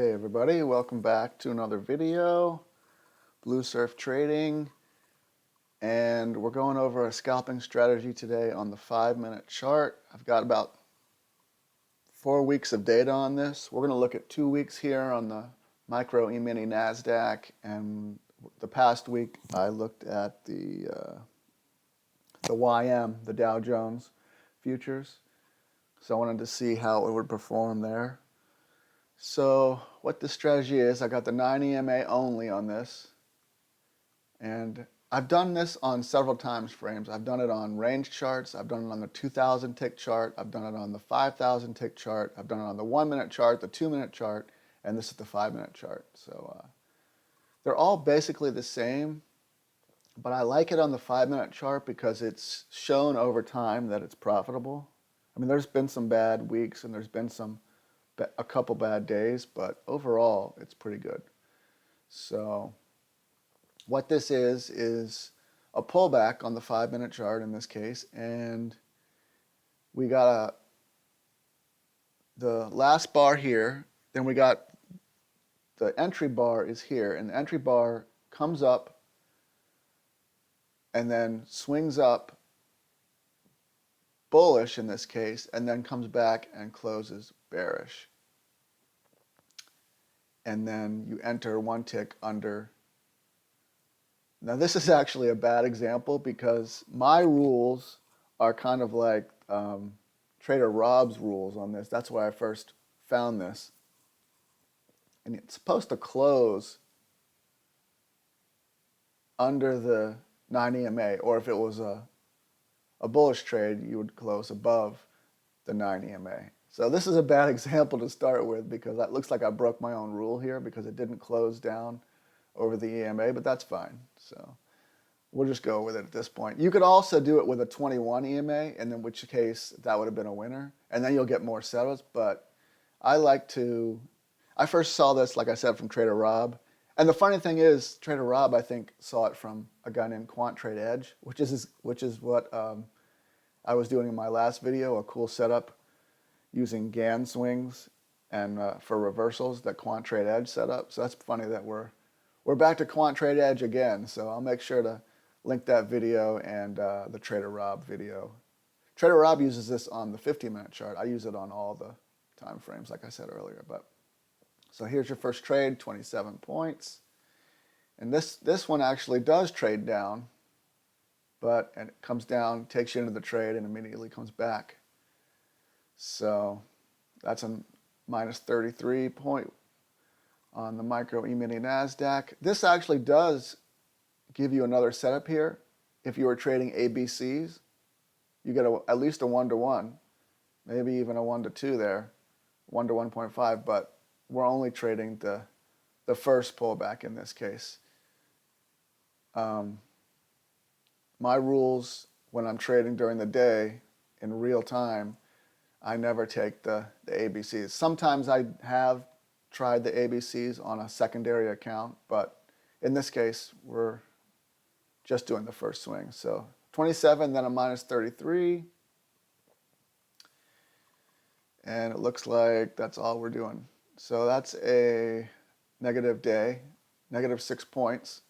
Hey everybody, welcome back to another video, Blue Surf Trading, and we're going over a scalping strategy today on the 5-minute chart. I've got about 4 weeks of data on this. We're going to look at 2 weeks here on the micro E-mini Nasdaq, and the past week I looked at the YM, the Dow Jones futures, so I wanted to see how it would perform there. So what the strategy is, I got the 9 EMA only on this, and I've done this on several times frames. I've done it on range charts, I've done it on the 2,000 tick chart, I've done it on the 5,000 tick chart, I've done it on the 1-minute chart, the 2-minute chart, and this is the 5-minute chart. So they're all basically the same, but I like it on the 5-minute chart because it's shown over time that it's profitable. I mean, there's been some bad weeks and there's been a couple bad days, but overall it's pretty good. So what this is a pullback on the 5-minute chart in this case, and we got the last bar here, then we got the entry bar is here, and the entry bar comes up and then swings up bullish in this case, and then comes back and closes bearish. And then you enter 1 tick under. Now this is actually a bad example because my rules are kind of like Trader Rob's rules on this. That's why I first found this. And it's supposed to close under the 9 EMA, or if it was a bullish trade, you would close above the 9 EMA. So this is a bad example to start with because that looks like I broke my own rule here because it didn't close down over the EMA, but that's fine. So we'll just go with it at this point. You could also do it with a 21 EMA, and in which case that would have been a winner, and then you'll get more setups. But I first saw this, like I said, from Trader Rob. And the funny thing is, Trader Rob, I think, saw it from a guy named Quant Trade Edge, which is what I was doing in my last video, a cool setup using Gann swings and for reversals that Quant Trade Edge set up. So that's funny that we're back to Quant Trade Edge again. So I'll make sure to link that video and the Trader Rob video. Trader Rob uses this on the 50-minute chart. I use it on all the time frames, like I said earlier. But so here's your first trade, 27 points. And this one actually does trade down, but it comes down, takes you into the trade, and immediately comes back. So that's a minus 33 point on the micro E-mini Nasdaq. This actually does give you another setup here. If you were trading ABCs, you get at least a 1-to-1, maybe even a 1-to-2 there, 1 to 1.5, but we're only trading the first pullback in this case. My rules when I'm trading during the day in real time, I never take the ABCs. Sometimes I have tried the ABCs on a secondary account, but in this case, we're just doing the first swing. So 27, then a minus 33. And it looks like that's all we're doing. So that's a negative day, negative 6 points.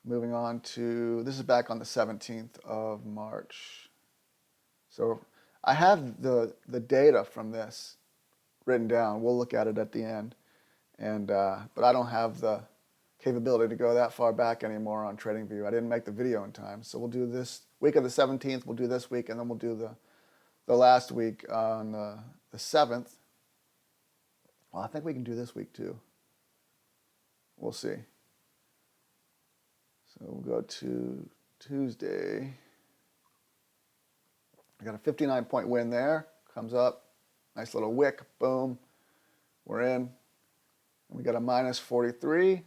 Moving on to, this is back on the 17th of March. So I have the data from this written down. We'll look at it at the end. And but I don't have the capability to go that far back anymore on TradingView. I didn't make the video in time. So we'll do this week of the 17th, we'll do this week, and then we'll do the last week on the 7th. Well, I think we can do this week too. We'll see. So we'll go to Tuesday. I got a 59-point win there. Comes up. Nice little wick. Boom. We're in. And we got a minus 43.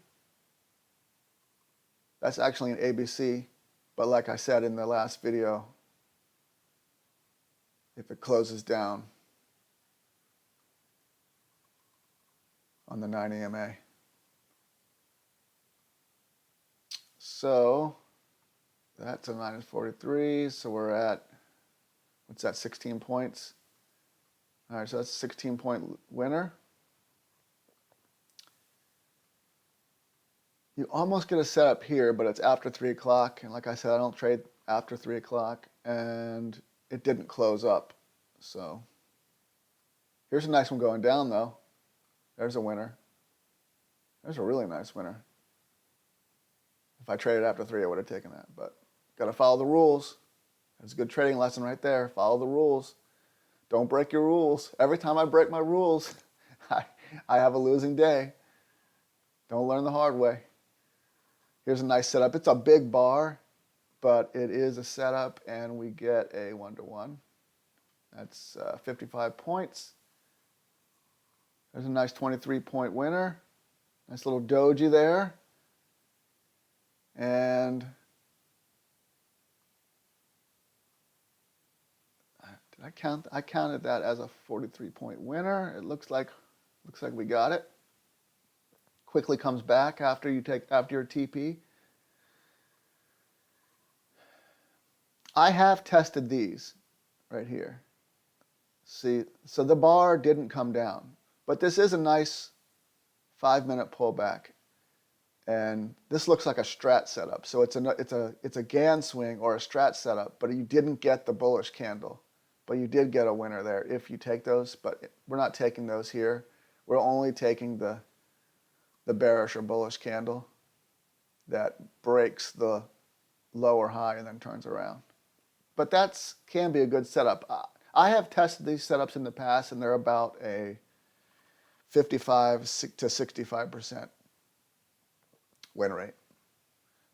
That's actually an ABC. But like I said in the last video, if it closes down on the 9 EMA. So that's a minus 43. So we're at, what's that, 16 points? All right, so that's a 16-point winner. You almost get a setup here, but it's after 3 o'clock. And like I said, I don't trade after 3 o'clock, and it didn't close up. So here's a nice one going down, though. There's a winner. There's a really nice winner. If I traded after 3, I would have taken that. But got to follow the rules. That's a good trading lesson right there. Follow the rules. Don't break your rules. Every time I break my rules, I have a losing day. Don't learn the hard way. Here's a nice setup. It's a big bar, but it is a setup, and we get a 1-to-1. That's 55 points. There's a nice 23-point winner. Nice little doji there. And did I count? I counted that as a 43-point winner. It looks like we got it. Quickly comes back after your TP. I have tested these right here. See, so the bar didn't come down, but this is a nice 5-minute pullback, and this looks like a strat setup. So it's a Gann swing or a strat setup, but you didn't get the bullish candle, but you did get a winner there if you take those. But we're not taking those here. We're only taking the bearish or bullish candle that breaks the lower high and then turns around. But that can be a good setup. I have tested these setups in the past, and they're about a 55 to 65% win rate.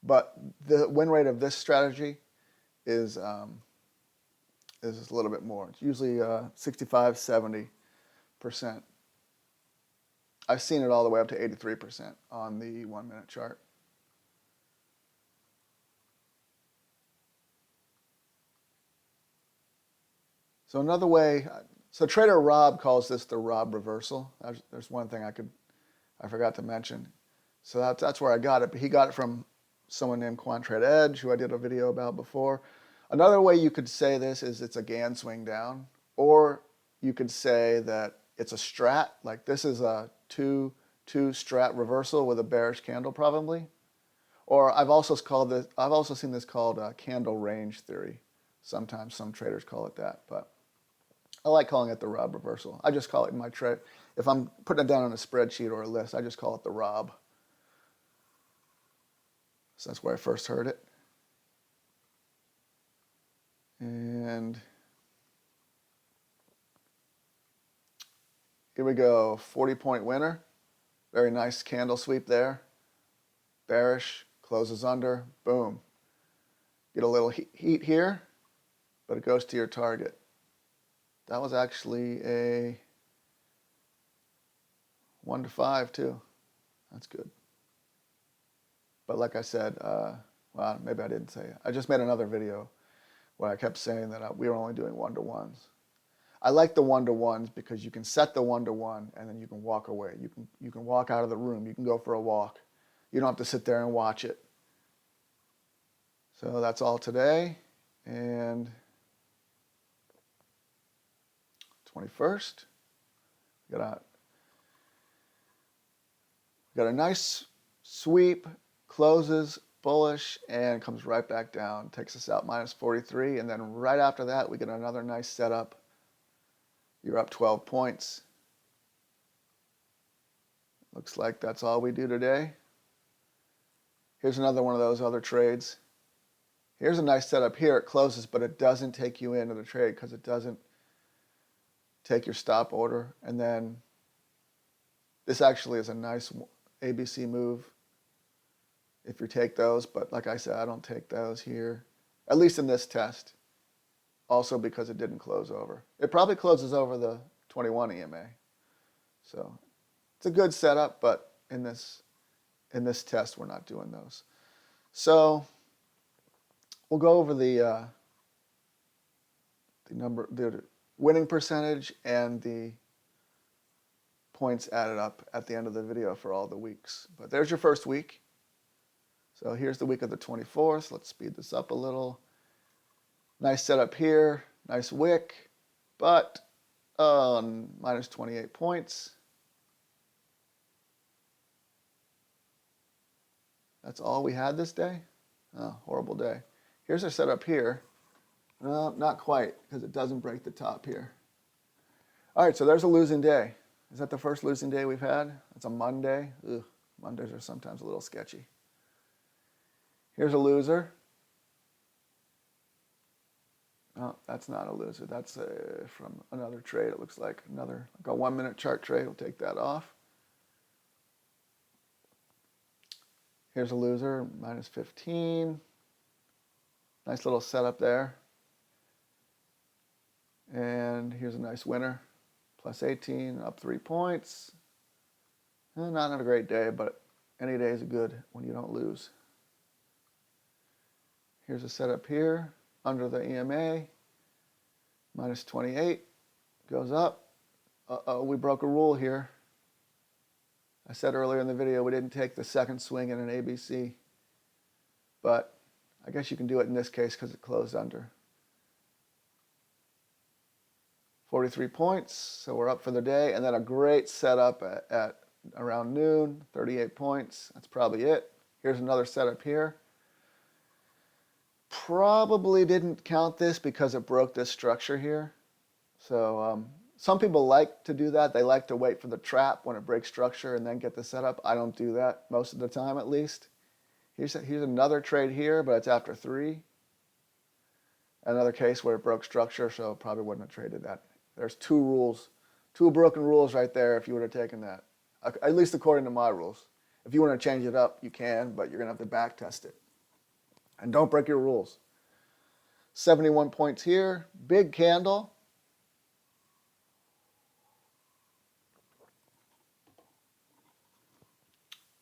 But the win rate of this strategy is a little bit more. It's usually 65, 70%. I've seen it all the way up to 83% on the 1-minute chart. So another way, so Trader Rob calls this the Rob reversal. There's one thing I forgot to mention. So that's where I got it. But he got it from someone named Quantrade Edge, who I did a video about before. Another way you could say this is it's a Gann swing down, or you could say that it's a strat. Like this is a two strat reversal with a bearish candle probably. Or I've also seen this called candle range theory. Sometimes some traders call it that, but I like calling it the Rob reversal. I just call it in my trade. If I'm putting it down on a spreadsheet or a list, I just call it the Rob. So that's where I first heard it. And here we go, 40-point winner. Very nice candle sweep there. Bearish, closes under, boom. Get a little heat here, but it goes to your target. That was actually a 1-to-5 too. That's good. But like I said, well, maybe I didn't say it. I just made another video where I kept saying that we were only doing 1-to-1s. I like the 1-to-1s because you can set the 1-to-1 and then you can walk away. You can walk out of the room. You can go for a walk. You don't have to sit there and watch it. So that's all today. And 21st, got a nice sweep, closes bullish and comes right back down, takes us out minus 43, and then right after that we get another nice setup. You're up 12 points. Looks like that's all we do today. Here's another one of those other trades. Here's a nice setup here. It closes, but it doesn't take you into the trade because it doesn't take your stop order. And then this actually is a nice ABC move if you take those. But like I said, I don't take those here, at least in this test. Also because it didn't close over. It probably closes over the 21 EMA. So it's a good setup, but in this test, we're not doing those. So we'll go over the winning percentage and the points added up at the end of the video for all the weeks. But there's your first week. So here's the week of the 24th. Let's speed this up a little. Nice setup here, nice wick, but minus 28 points. That's all we had this day? Oh, horrible day. Here's our setup here. No, not quite, because it doesn't break the top here. All right, so there's a losing day. Is that the first losing day we've had? It's a Monday. Ugh, Mondays are sometimes a little sketchy. Here's a loser. Oh, that's not a loser. That's from another trade. It looks like like a 1 minute chart trade. We'll take that off. Here's a loser, minus 15. Nice little setup there. And here's a nice winner, plus 18, up 3 points. Not a great day, but any day is good when you don't lose. Here's a setup here, under the EMA, minus 28, goes up. Uh-oh, we broke a rule here. I said earlier in the video we didn't take the second swing in an ABC, but I guess you can do it in this case because it closed under. 43 points, so we're up for the day, and then a great setup at around noon, 38 points. That's probably it. Here's another setup here. Probably didn't count this because it broke this structure here. So some people like to do that. They like to wait for the trap when it breaks structure and then get the setup. I don't do that most of the time, at least. Here's another trade here, but it's after 3. Another case where it broke structure, so probably wouldn't have traded that. There's 2 rules, 2 broken rules right there if you would have taken that, at least according to my rules. If you want to change it up, you can, but you're going to have to back test it. And don't break your rules. 71 points here, big candle.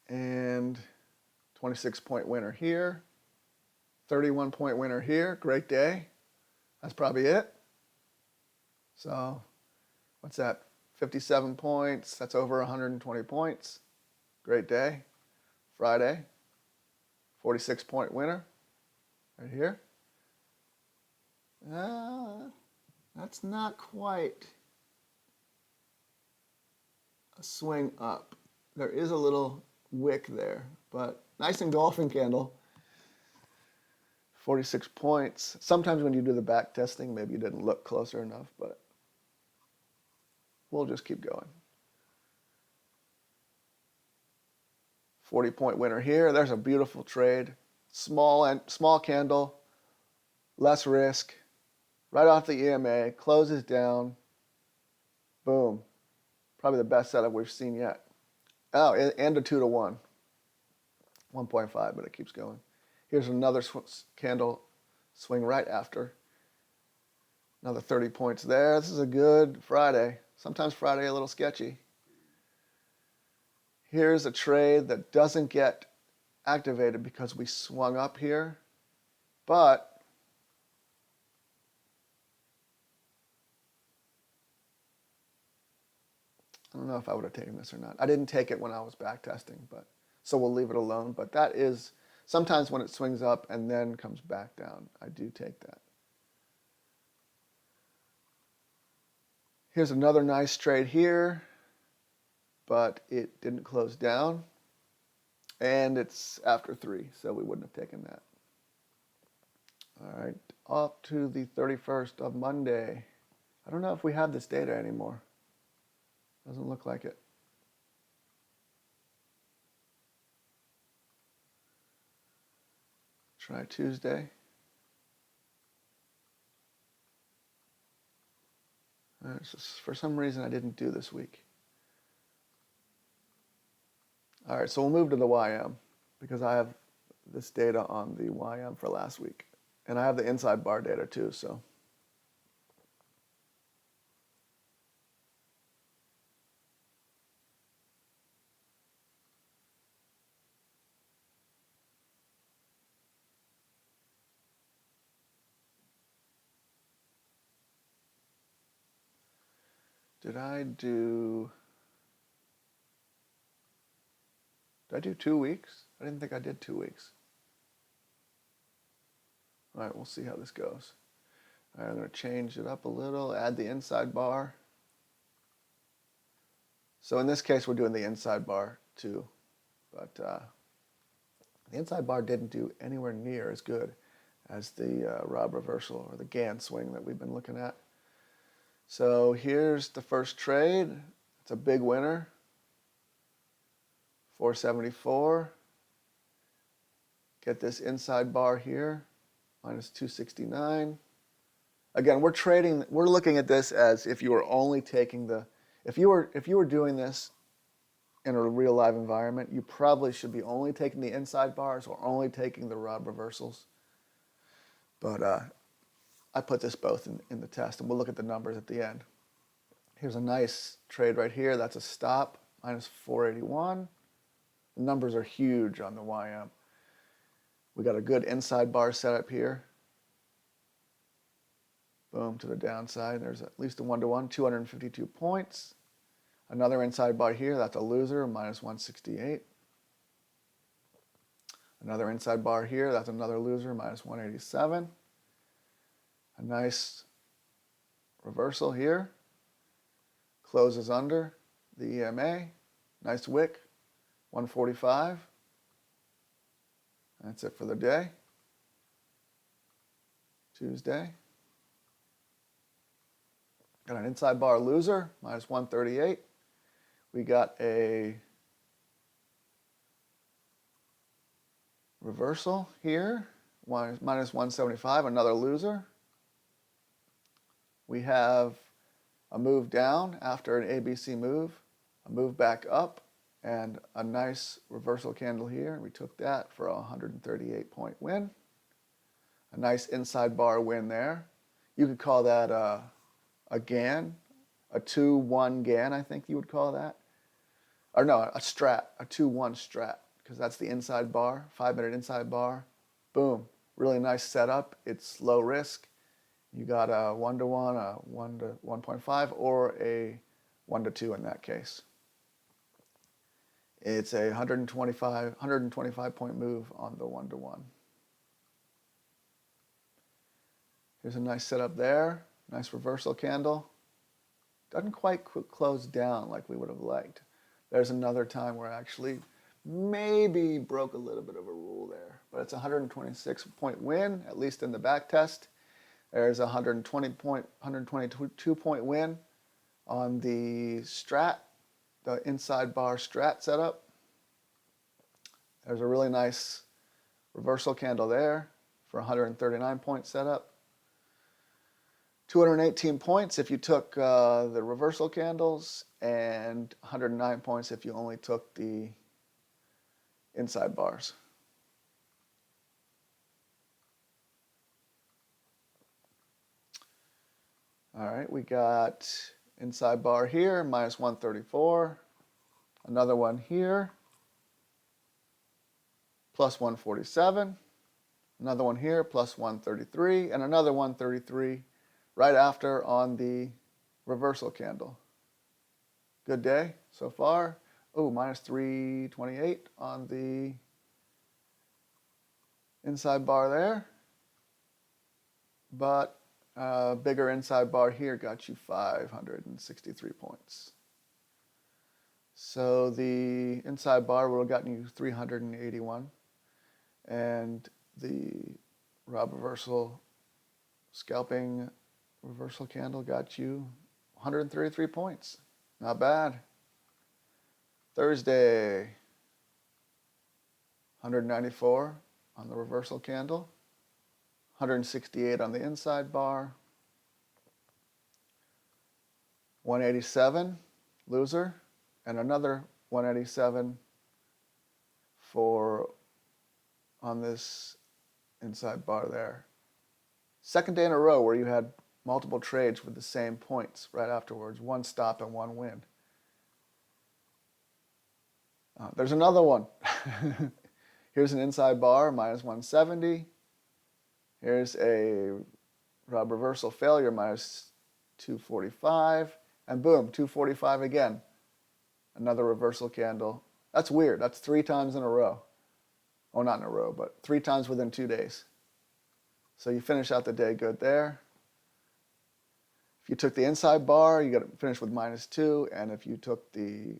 And 26-point winner here. 31-point winner here, great day. That's probably it. So, what's that? 57 points, that's over 120 points. Great day. Friday, 46-point winner, right here. That's not quite a swing up. There is a little wick there, but nice engulfing candle. 46 points. Sometimes when you do the back testing, maybe you didn't look closer enough, but we'll just keep going. 40-point winner here. There's a beautiful trade. Small candle, less risk. Right off the EMA, closes down. Boom. Probably the best setup we've seen yet. Oh, and a 2-to-1. 1.5, but it keeps going. Here's another candle swing right after. Another 30 points there. This is a good Friday. Sometimes Friday a little sketchy. Here's a trade that doesn't get activated because we swung up here, but I don't know if I would have taken this or not. I didn't take it when I was back testing, but so we'll leave it alone. But that is sometimes when it swings up and then comes back down, I do take that. Here's another nice trade here, but it didn't close down. And it's after 3, so we wouldn't have taken that. All right, off to the 31st of Monday. I don't know if we have this data anymore. Doesn't look like it. Try Tuesday. For some reason, I didn't do this week. All right, so we'll move to the YM because I have this data on the YM for last week. And I have the inside bar data too, so. Did I do 2 weeks? I didn't think I did 2 weeks. All right, we'll see how this goes. All right, I'm going to change it up a little, add the inside bar. So in this case, we're doing the inside bar too, but The inside bar didn't do anywhere near as good as the Rob reversal or the Gann swing that we've been looking at. So here's the first trade. It's a big winner, 474. Get this inside bar here, minus 269. Again, we're looking at this as if you were only taking if you were doing this in a real live environment, you probably should be only taking the inside bars or only taking the Rob reversals. But I put this both in the test, and we'll look at the numbers at the end. Here's a nice trade right here. That's a stop, minus 481. The numbers are huge on the YM. We got a good inside bar setup here. Boom, to the downside. There's at least a 1-to-1, 252 points. Another inside bar here. That's a loser, minus 168. Another inside bar here. That's another loser, minus 187. A nice reversal here. Closes under the EMA. Nice wick, 145. That's it for the day. Tuesday. Got an inside bar loser, minus 138. We got a reversal here, minus 175, another loser. We have a move down after an ABC move, a move back up, and a nice reversal candle here. We took that for a 138-point win. A nice inside bar win there. You could call that a Gann, a 2-1 Gann, I think you would call that. Or no, a strat, a 2-1 strat, because that's the inside bar, 5-minute inside bar. Boom, really nice setup. It's low risk. You got a 1-to-1, a 1 to 1.5, or a 1-to-2 in that case. It's a 125 point move on the 1-to-1. Here's a nice setup there. Nice reversal candle. Doesn't quite close down like we would have liked. There's another time where I actually maybe broke a little bit of a rule there. But it's a 126-point win, at least in the back test. There's a 122-point win on the strat, the inside bar strat setup. There's a really nice reversal candle there for a 139-point setup. 218 points if you took the reversal candles, and 109 points if you only took the inside bars. All right, we got inside bar here, minus 134. Another one here, plus 147. Another one here, plus 133. And another 133 right after on the reversal candle. Good day so far. Oh, minus 328 on the inside bar there. But bigger inside bar here got you 563 points. So the inside bar would have gotten you 381. And the Rob reversal scalping reversal candle got you 133 points. Not bad. Thursday, 194 on the reversal candle, 168 on the inside bar, 187 loser, and another 187 on this inside bar there. Second day in a row where you had multiple trades with the same points right afterwards, one stop and one win. There's another one. Here's an inside bar, minus 170. Here's a Rob reversal failure, minus 245. And boom, 245 again. Another reversal candle. That's weird. That's 3 times in a row. Oh, not in a row, but 3 times within 2 days. So you finish out the day good there. If you took the inside bar, you got to finish with minus 2. And if you took the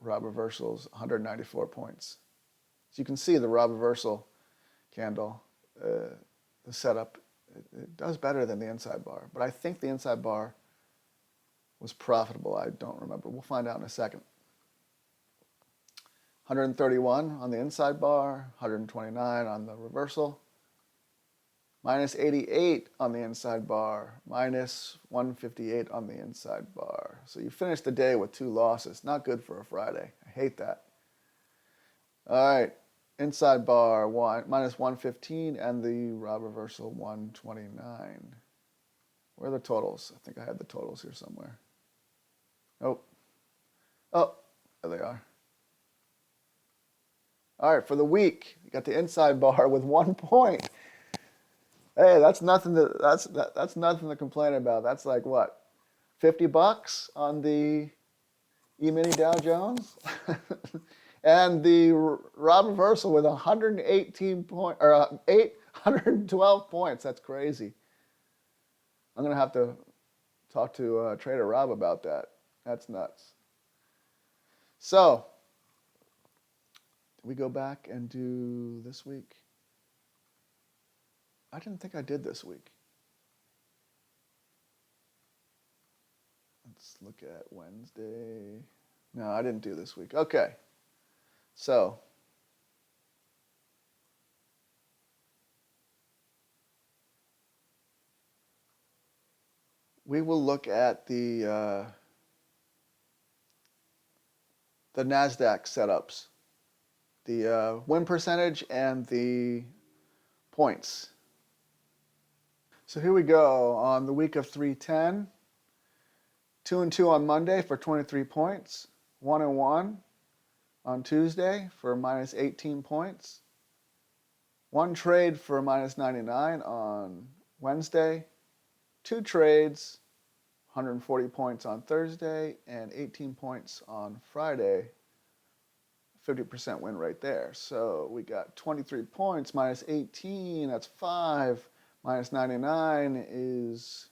Rob reversals, 194 points. So you can see the Rob reversal candle, the setup, it does better than the inside bar. But I think the inside bar was profitable. I don't remember. We'll find out in a second. 131 on the inside bar, 129 on the reversal, minus 88 on the inside bar, minus 158 on the inside bar. So you finish the day with 2 losses. Not good for a Friday. I hate that. All right, inside bar minus 115 and the Rob reversal 129. Where are the totals? I think I had the totals here somewhere. Nope. Oh, there they are. All right, for the week, you got the inside bar with 1 point. Hey, that's nothing that's nothing to complain about. That's like what, $50 on the E-mini Dow Jones, and the Rob reversal with 812 points. That's crazy. I'm gonna have to talk to Trader Rob about that. That's nuts. So, did we go back and do this week? I didn't think I did this week. Let's look at Wednesday. No, I didn't do this week. Okay. So, we will look at the Nasdaq setups, the win percentage and the points. So here we go on the week of 310. 2-2 on Monday for 23 points. 1-1 on Tuesday for minus 18 points. 1 trade for minus 99 on Wednesday. 2 trades, 140 points on Thursday and 18 points on Friday. 50% win rate there. So we got 23 points minus 18, that's 5. Minus 99 is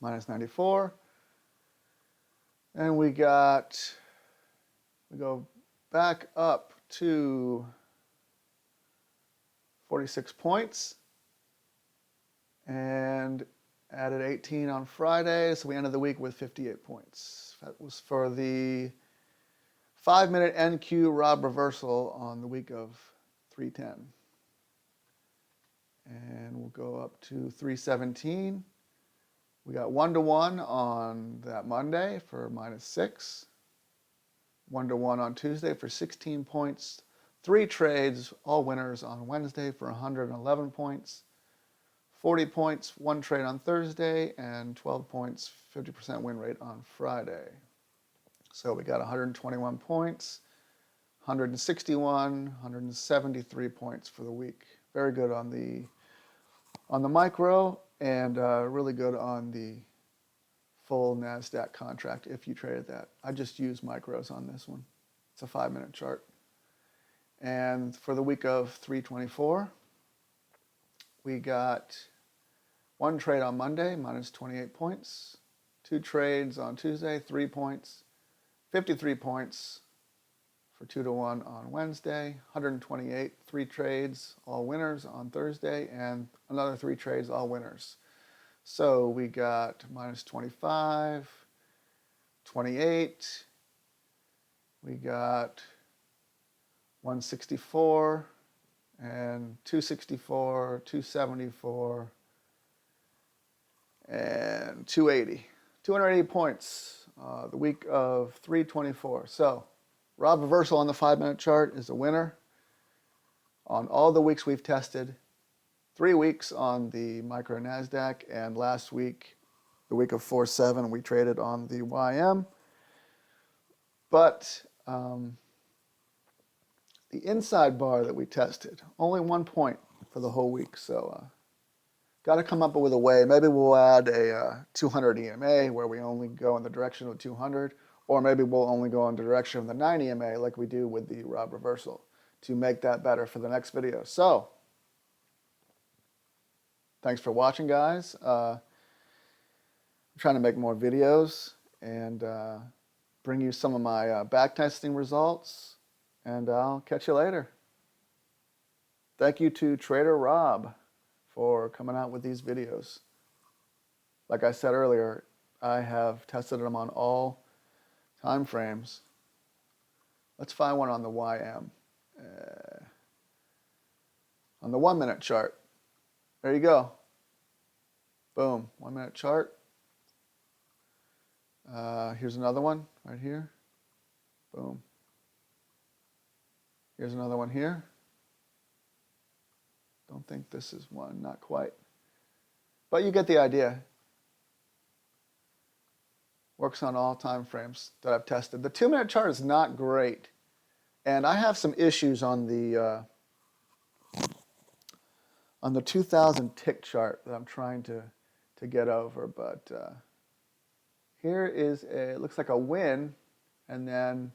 minus 94. And we go back up to 46 points and added 18 on Friday. So we ended the week with 58 points. That was for the 5-minute NQ Rob reversal on the week of 310. And we'll go up to 317. We got 1-1 on that Monday for minus 6. 1-1 on Tuesday for 16 points. 3 trades, all winners on Wednesday for 111 points. 40 points, 1 trade on Thursday, and 12 points, 50% win rate on Friday. So we got 121 points, 161, 173 points for the week. Very good on the micro, and really good on the full Nasdaq contract if you traded that. I just use micros on this one. It's a 5-minute chart. And for the week of 324, we got 1 trade on Monday, minus 28 points. 2 trades on Tuesday, 3 points. 53 points for 2-1 on Wednesday. 128, 3 trades, all winners on Thursday, and another 3 trades, all winners. So we got minus 25, 28, we got 164, and 264, 274, and 280. 280 points the week of 324. So Rob reversal on the 5-minute chart is a winner on all the weeks we've tested. 3 weeks on the micro Nasdaq, and last week, the week of 4/7, we traded on the YM. But the inside bar that we tested, only 1 point for the whole week. So got to come up with a way. Maybe we'll add a 200 EMA where we only go in the direction of 200, or maybe we'll only go in the direction of the 9 EMA like we do with the Rob reversal to make that better for the next video. So thanks for watching, guys. I'm trying to make more videos and bring you some of my back testing results and I'll catch you later. Thank you to Trader Rob for coming out with these videos. Like I said earlier, I have tested them on all time frames. Let's find one on the YM. On the 1 minute chart. There you go. Boom, 1 minute chart. Here's another one right here. Boom. Here's another one here. Don't think this is one, not quite. But you get the idea. Works on all time frames that I've tested. The 2 minute chart is not great. And I have some issues on the 2000 tick chart that I'm trying to get over. But here is it looks like a win, and then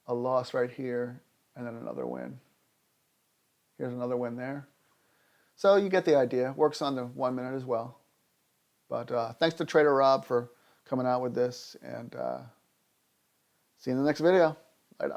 a loss right here, and then another win. Here's another win there. So you get the idea. Works on the 1 minute as well. But thanks to Trader Rob for coming out with this, and see you in the next video.